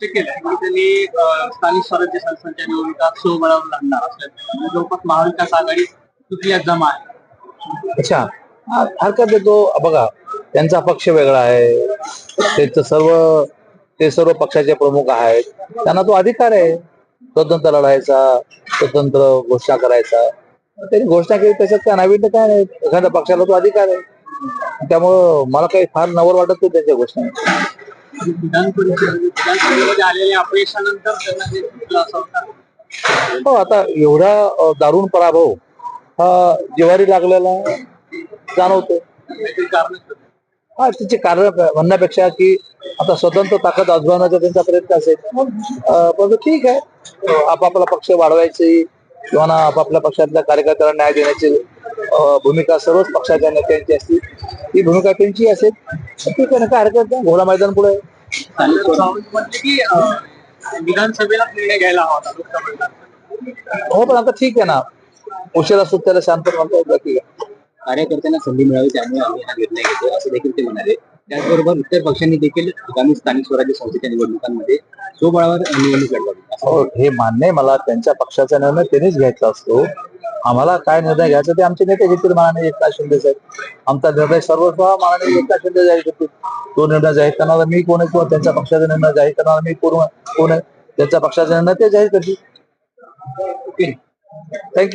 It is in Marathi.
स्पष्ट केलंय की त्यांनी स्थानिक स्वराज्य संस्थांच्या निवडणुका स्वबळावर लढणार असल्याचं जवळपास महाविकास आघाडी तुटल्यात जमा आहे. अच्छा, हरकत देतो बघा. त्यांचा पक्ष वेगळा आहे, त्यांचं सर्व ते सर्व पक्षाचे प्रमुख आहेत. त्यांना तो अधिकार आहे स्वतंत्र लढायचा, स्वतंत्र घोषणा करायचा. त्यांनी घोषणा केली त्याच्यात काय नवीन काय नाही. एखाद्या पक्षाला तो अधिकार आहे. त्यामुळं मला काही फार नवल वाटत नाही त्यांच्या घोषणा. विधानसभेमध्ये आलेल्या अपयशानंतर त्यांना जे सुचलं असं होतं. हो, आता एवढा दारुण पराभव हा जिव्हारी लागलेला जाणवतो. काहीतरी कारण हा, त्याचे कारण म्हणण्यापेक्षा की आता स्वतंत्र ताकद आजमावण्याचा त्यांचा प्रयत्न असेल. पण ठीक आहे, आपापला पक्ष वाढवायची किंवा आपापल्या पक्षातल्या कार्यकर्त्याला न्याय देण्याची भूमिका सर्वच पक्षाच्या नेत्यांची असते. ही भूमिका त्यांची असेल तर ठीक आहे ना, काय हरकत नाही. घोडा मैदान पुढे. म्हटले की विधानसभेला निर्णय घ्यायला हवा होता लोकसभेला. हो, पण आता ठीक आहे ना, उशिरा सुद्धा शांत म्हणता ठीक आहे. कार्यकर्त्यांना संधी मिळावी त्यामुळे आम्ही हा निर्णय घेतो असं देखील ते म्हणाले. त्याचबरोबर इतर पक्षांनी देखील आगामी स्थानिक स्वराज्य संस्थेच्या निवडणुकांमध्ये स्वबळावर निवडणूक लढवावी. हो, हे मान्य आहे मला. त्यांच्या पक्षाचा निर्णय त्यांनीच घ्यायचा असतो. आम्हाला काय निर्णय घ्यायचा ते आमचे नेते घेतील. माननीय एकनाथ शिंदे साहेब, आमचा निर्णय सर्वस्व माननीय एकनाथ शिंदे जाहीर करतील. तो निर्णय जाहीर करणारा मी कोण आहे किंवा त्यांच्या पक्षाचा निर्णय जाहीर करणारा मी कोण आहे, त्यांच्या पक्षाचा निर्णय ते जाहीर करतील. थँक्यू.